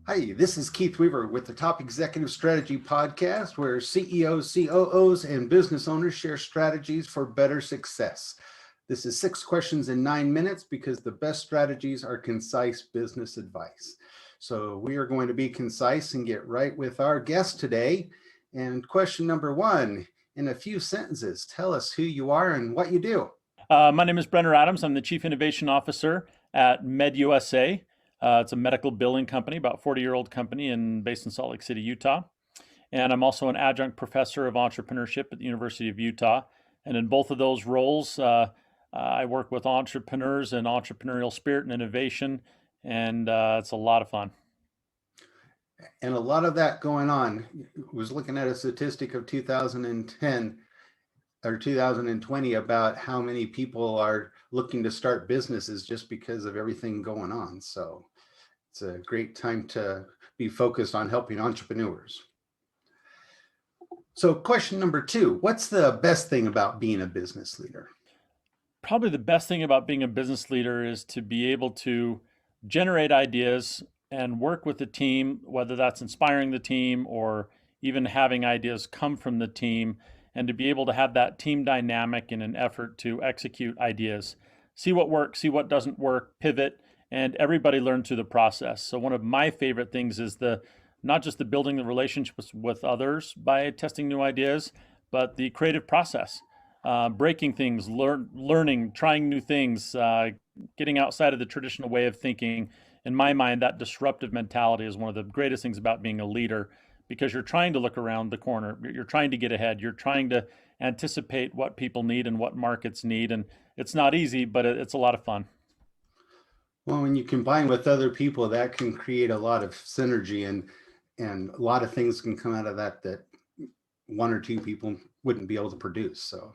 Hi, this is Keith Weaver with the Top Executive Strategy Podcast, where CEOs, COOs, and business owners share strategies for better success. This is 6 questions in 9 minutes because the best strategies are concise business advice. So we are going to be concise and get right with our guest today. And question number 1, in a few sentences, tell us who you are and what you do. My name is Brenner Adams. I'm the Chief Innovation Officer at MedUSA. It's a medical billing company, about 40-year-old company based in Salt Lake City, Utah. And I'm also an adjunct professor of entrepreneurship at the University of Utah. And in both of those roles, I work with entrepreneurs and entrepreneurial spirit and innovation, and it's a lot of fun. And a lot of that going on. I was looking at a statistic of 2010 or 2020 about how many people are looking to start businesses just because of everything going on. So it's a great time to be focused on helping entrepreneurs. So question number 2, what's the best thing about being a business leader? Probably the best thing about being a business leader is to be able to generate ideas and work with the team, whether that's inspiring the team or even having ideas come from the team, and to be able to have that team dynamic in an effort to execute ideas. See what works, see what doesn't work, pivot, and everybody learn through the process. So one of my favorite things is not just the building the relationships with others by testing new ideas, but the creative process. Breaking things, learning, trying new things, getting outside of the traditional way of thinking. In my mind, that disruptive mentality is one of the greatest things about being a leader, because you're trying to look around the corner. You're trying to get ahead. You're trying to anticipate what people need and what markets need. And it's not easy, but it's a lot of fun. Well, when you combine with other people, that can create a lot of synergy, and a lot of things can come out of that 1 or 2 people wouldn't be able to produce. So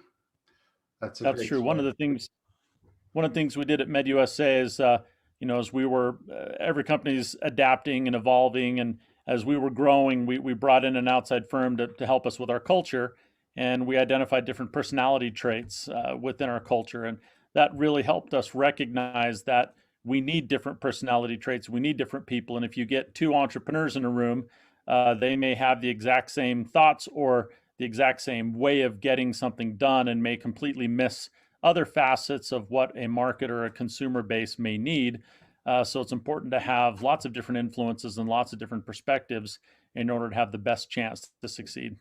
that's a That's great true. start. One of the things we did at MedUSA is, as we were, every company's adapting and evolving, and as we were growing, we brought in an outside firm to help us with our culture, and we identified different personality traits within our culture, and that really helped us recognize that we need different personality traits, we need different people, and if you get 2 entrepreneurs in a room, they may have the exact same thoughts or the exact same way of getting something done, and may completely miss other facets of what a market or a consumer base may need. So it's important to have lots of different influences and lots of different perspectives in order to have the best chance to succeed.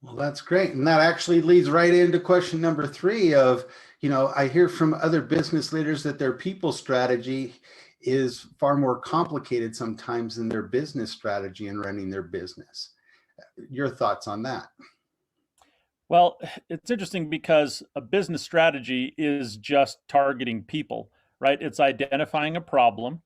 Well, that's great. And that actually leads right into question number 3 of, I hear from other business leaders that their people strategy is far more complicated sometimes than their business strategy in running their business. Your thoughts on that? Well, it's interesting because a business strategy is just targeting people, right? It's identifying a problem,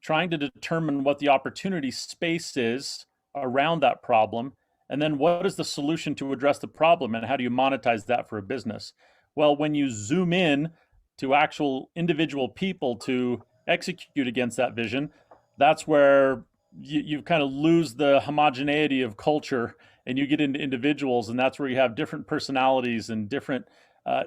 trying to determine what the opportunity space is around that problem, and then what is the solution to address the problem, and how do you monetize that for a business? Well, when you zoom in to actual individual people to execute against that vision, that's where you kind of lose the homogeneity of culture, and you get into individuals, and that's where you have different personalities and different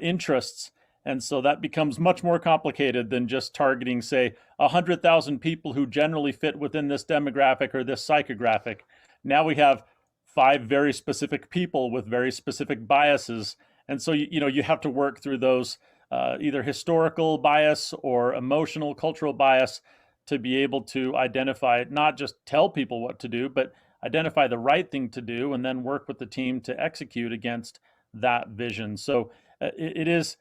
interests. And so that becomes much more complicated than just targeting, say, 100,000 people who generally fit within this demographic or this psychographic. Now we have 5 very specific people with very specific biases. And so, you have to work through those either historical bias or emotional, cultural bias to be able to identify, not just tell people what to do, but identify the right thing to do, and then work with the team to execute against that vision. So it is,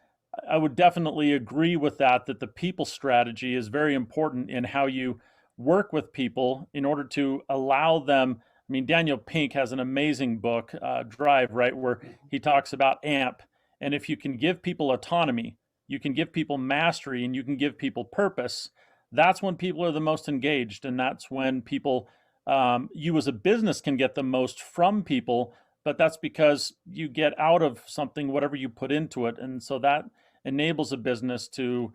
I would definitely agree with that the people strategy is very important in how you work with people in order to allow them. I mean, Daniel Pink has an amazing book, Drive, right, where he talks about AMP. And if you can give people autonomy, you can give people mastery, and you can give people purpose, that's when people are the most engaged. And that's when people, you as a business can get the most from people, but that's because you get out of something whatever you put into it. And so that enables a business to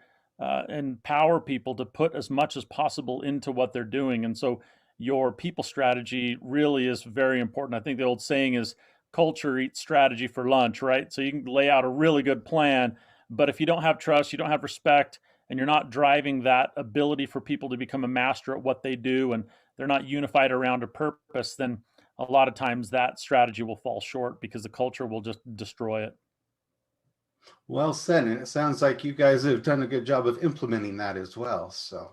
empower people to put as much as possible into what they're doing. And so your people strategy really is very important. I think the old saying is culture eats strategy for lunch, right? So you can lay out a really good plan, but if you don't have trust, you don't have respect, and you're not driving that ability for people to become a master at what they do, and they're not unified around a purpose, then a lot of times that strategy will fall short because the culture will just destroy it. Well said. And it sounds like you guys have done a good job of implementing that as well. So,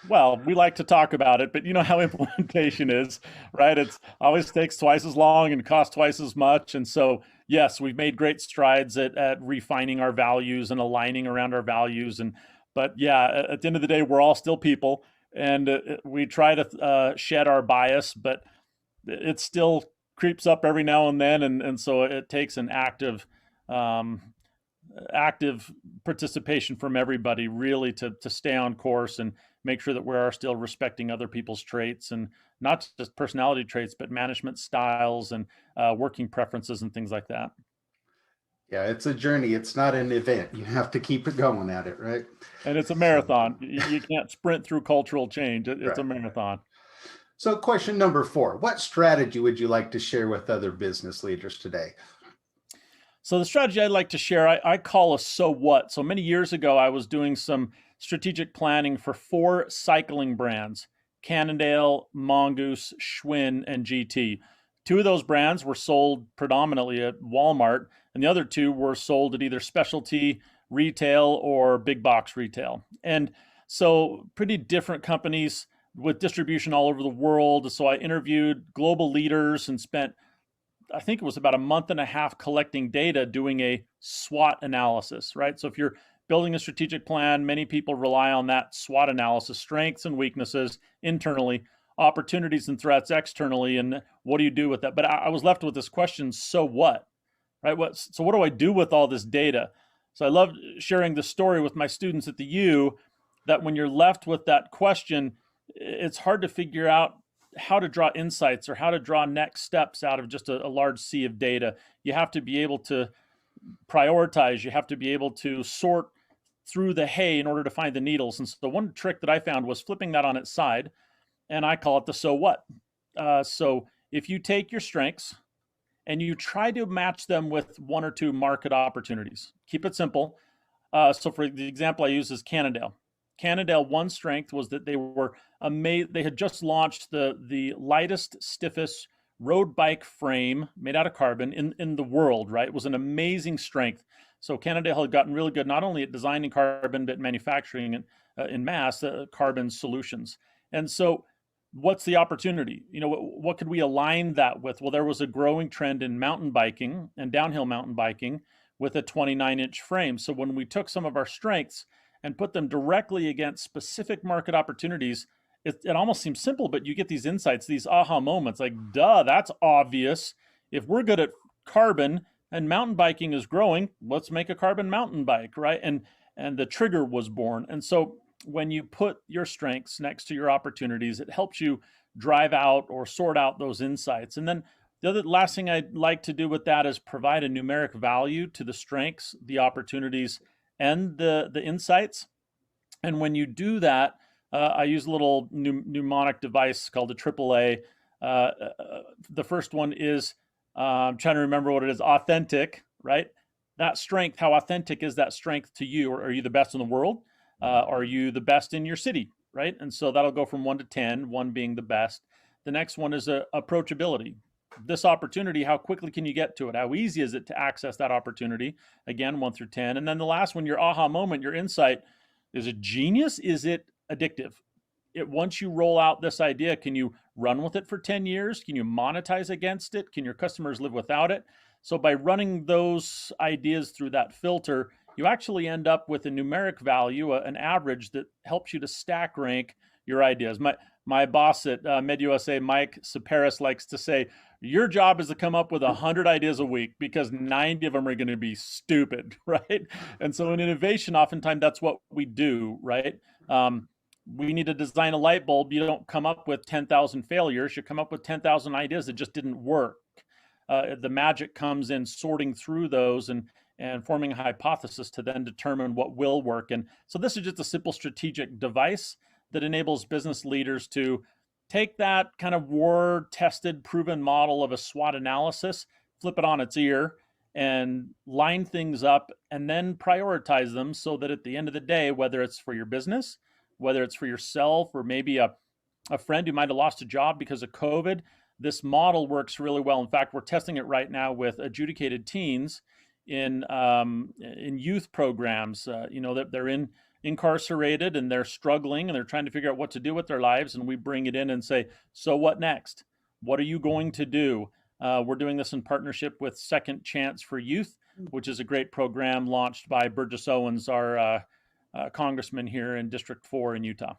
Well, we like to talk about it, but you know how implementation is, right? It's always takes twice as long and costs twice as much. And so, yes, we've made great strides at refining our values and aligning around our values. But yeah, at the end of the day, we're all still people, and we try to shed our bias, but it still creeps up every now and then. And so it takes an um, active participation from everybody really to stay on course and make sure that we are still respecting other people's traits, and not just personality traits, but management styles and working preferences and things like that. yeah, it's a journey. It's not an event. You have to keep it going at it, right? And it's a So, marathon. You can't sprint through cultural change. It's right. a marathon. So, question number 4, what strategy would you like to share with other business leaders today? So the strategy I'd like to share, I call a so what. So many years ago, I was doing some strategic planning for 4 cycling brands: Cannondale, Mongoose, Schwinn, and GT. 2 of those brands were sold predominantly at Walmart, and the other 2 were sold at either specialty retail or big box retail. And so pretty different companies with distribution all over the world. So I interviewed global leaders and spent, I think it was about a month and a half, collecting data, doing a SWOT analysis, right? So if you're building a strategic plan, many people rely on that SWOT analysis: strengths and weaknesses internally, opportunities and threats externally, and what do you do with that? But I was left with this question: so what, right? So what do I do with all this data? So I love sharing the story with my students at the U, that when you're left with that question, it's hard to figure out how to draw insights or how to draw next steps out of just a large sea of data. You have to be able to prioritize. You have to be able to sort through the hay in order to find the needles. And so one trick that I found was flipping that on its side, and I call it the so what. So if you take your strengths and you try to match them with 1 or 2 market opportunities, keep it simple. So for the example I use is Cannondale. Cannondale, one strength was that they were amazing. They had just launched the lightest, stiffest road bike frame made out of carbon in the world, right? It was an amazing strength. So Cannondale had gotten really good, not only at designing carbon, but manufacturing it in mass, carbon solutions. And so what's the opportunity? You know, what could we align that with? Well, there was a growing trend in mountain biking and downhill mountain biking with a 29-inch frame. So when we took some of our strengths and put them directly against specific market opportunities, it almost seems simple, but you get these insights, these aha moments, like, duh, that's obvious. If we're good at carbon and mountain biking is growing, let's make a carbon mountain bike, right? And the trigger was born. And so when you put your strengths next to your opportunities, it helps you drive out or sort out those insights. And then the last thing I'd like to do with that is provide a numeric value to the strengths, the opportunities, and the insights. And when you do that, I use a little mnemonic device called a AAA. The first one is, I'm trying to remember what it is, authentic, right? That strength, how authentic is that strength to you? Or are you the best in the world? Are you the best in your city, right? And so that'll go from 1 to 10, 1 being the best. The next one is approachability. This opportunity, how quickly can you get to it? How easy is it to access that opportunity? Again, 1 through 10. And then the last one, your aha moment, your insight. Is it genius? Is it addictive? Once you roll out this idea, can you run with it for 10 years? Can you monetize against it? Can your customers live without it? So by running those ideas through that filter, you actually end up with a numeric value, an average that helps you to stack rank your ideas. My boss at MedUSA, Mike Saparis, likes to say, your job is to come up with 100 ideas a week because 90 of them are going to be stupid, right? And so in innovation, oftentimes that's what we do, right? We need to design a light bulb. You don't come up with 10,000 failures. You come up with 10,000 ideas that just didn't work. The magic comes in sorting through those and forming a hypothesis to then determine what will work. And so this is just a simple strategic device that enables business leaders to take that kind of war-tested, proven model of a SWOT analysis, flip it on its ear, and line things up and then prioritize them so that at the end of the day, whether it's for your business, whether it's for yourself, or maybe a friend who might have lost a job because of COVID, this model works really well. In fact, we're testing it right now with adjudicated teens in youth programs. That they're incarcerated and they're struggling and they're trying to figure out what to do with their lives. And we bring it in and say, so what next? What are you going to do? We're doing this in partnership with Second Chance for Youth, which is a great program launched by Burgess Owens, our congressman here in District 4 in Utah.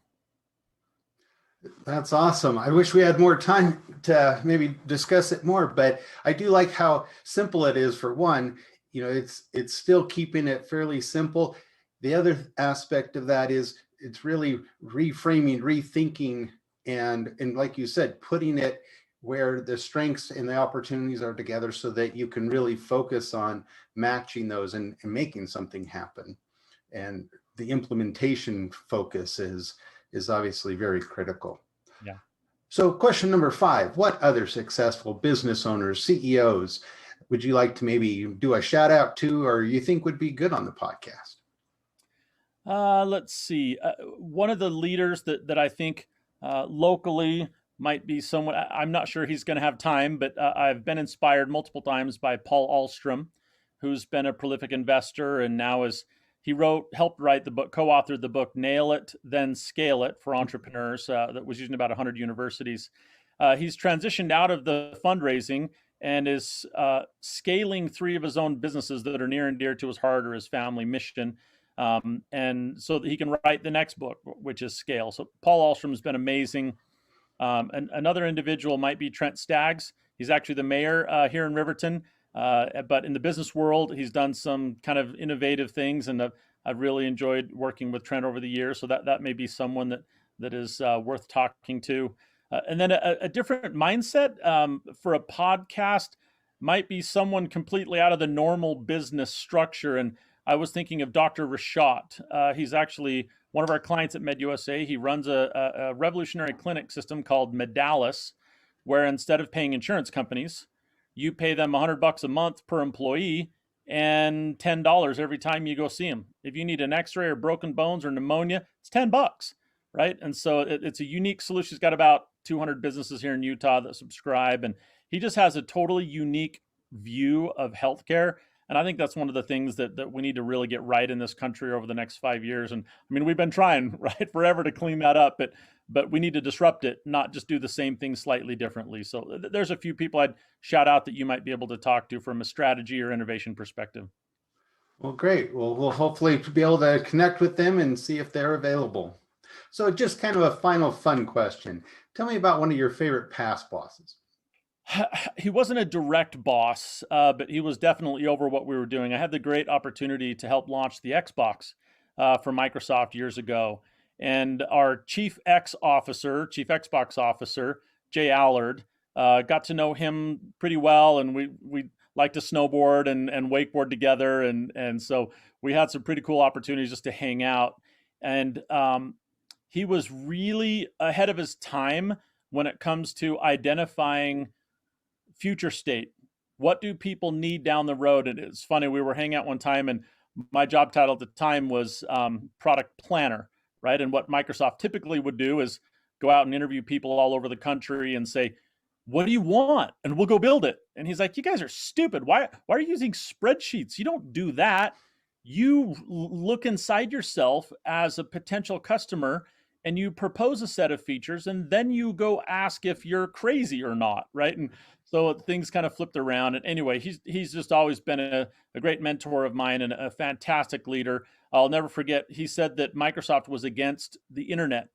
That's awesome. I wish we had more time to maybe discuss it more, but I do like how simple it is. For one, it's still keeping it fairly simple. The other aspect of that is it's really reframing, rethinking, and like you said, putting it where the strengths and the opportunities are together so that you can really focus on matching those and making something happen. And the implementation focus is obviously very critical. Yeah. So question number 5, what other successful business owners, CEOs, would you like to maybe do a shout out to, or you think would be good on the podcast? Let's see. One of the leaders that I think locally might be someone, I'm not sure he's going to have time, but I've been inspired multiple times by Paul Ulstrom, who's been a prolific investor and now helped write the book, co-authored the book, Nail It, Then Scale It for entrepreneurs that was used in about 100 universities. He's transitioned out of the fundraising and is scaling 3 of his own businesses that are near and dear to his heart or his family mission. And so that he can write the next book, which is Scale. So Paul Ulstrom has been amazing. And another individual might be Trent Staggs. He's actually the mayor here in Riverton. But in the business world, he's done some kind of innovative things, and I've really enjoyed working with Trent over the years. So that may be someone that is worth talking to. And then a different mindset for a podcast might be someone completely out of the normal business structure. And I was thinking of Dr. Rashat. He's actually one of our clients at MedUSA. He runs a revolutionary clinic system called MedUSA, where instead of paying insurance companies, you pay them $100 a month per employee and $10 every time you go see them. If you need an x-ray or broken bones or pneumonia, it's $10, right? And so it's a unique solution. He's got about 200 businesses here in Utah that subscribe, and he just has a totally unique view of healthcare. And I think that's one of the things that we need to really get right in this country over the next 5 years. And I mean, we've been trying forever to clean that up, but we need to disrupt it, not just do the same thing slightly differently. So there's a few people I'd shout out that you might be able to talk to from a strategy or innovation perspective. Well, great. Well, we'll hopefully be able to connect with them and see if they're available. So just kind of a final fun question. Tell me about one of your favorite past bosses. He wasn't a direct boss, but he was definitely over what we were doing. I had the great opportunity to help launch the Xbox for Microsoft years ago. And our chief Xbox officer, Jay Allard, got to know him pretty well. And we like to snowboard and wakeboard together. And so we had some pretty cool opportunities just to hang out. And he was really ahead of his time when it comes to identifying future state. What do people need down the road? And it's funny, we were hanging out one time and my job title at the time was product planner, right? And what Microsoft typically would do is go out and interview people all over the country and say, what do you want? And we'll go build it. And he's like, you guys are stupid. Why are you using spreadsheets? You don't do that. You look inside yourself as a potential customer and you propose a set of features, and then you go ask if you're crazy or not, right? And so things kind of flipped around. And anyway, he's just always been a great mentor of mine and a fantastic leader. I'll never forget, he said that Microsoft was against the internet.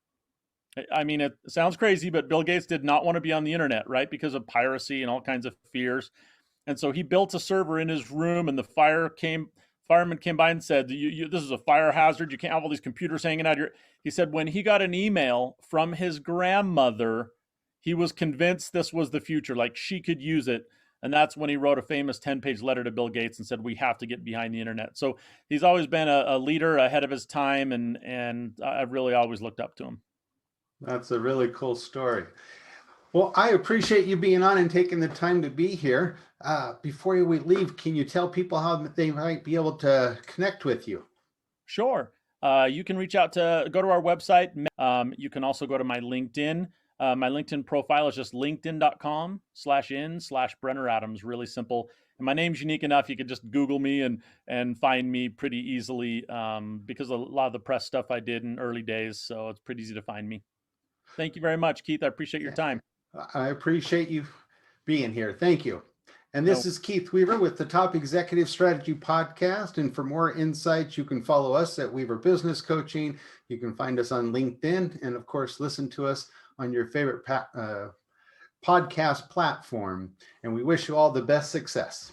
I mean, it sounds crazy, but Bill Gates did not want to be on the internet, right? Because of piracy and all kinds of fears. And so he built a server in his room, and the fireman came by and said, this is a fire hazard. You can't have all these computers hanging out here. He said when he got an email from his grandmother, he was convinced this was the future, like she could use it. And that's when he wrote a famous 10-page letter to Bill Gates and said, we have to get behind the internet. So he's always been a leader ahead of his time, and I've really always looked up to him. That's a really cool story. Well, I appreciate you being on and taking the time to be here. Before we leave, can you tell people how they might be able to connect with you? Sure. You can go to our website. You can also go to my LinkedIn. My LinkedIn profile is just linkedin.com/in/Brenner Adams. Really simple. And my name's unique enough. You could just Google me and find me pretty easily because a lot of the press stuff I did in early days. So it's pretty easy to find me. Thank you very much, Keith. I appreciate your time. I appreciate you being here. Thank you. And this No. is Keith Weaver with the Top Executive Strategy Podcast. And for more insights, you can follow us at Weaver Business Coaching. You can find us on LinkedIn, and of course, listen to us on your favorite podcast platform. And we wish you all the best success.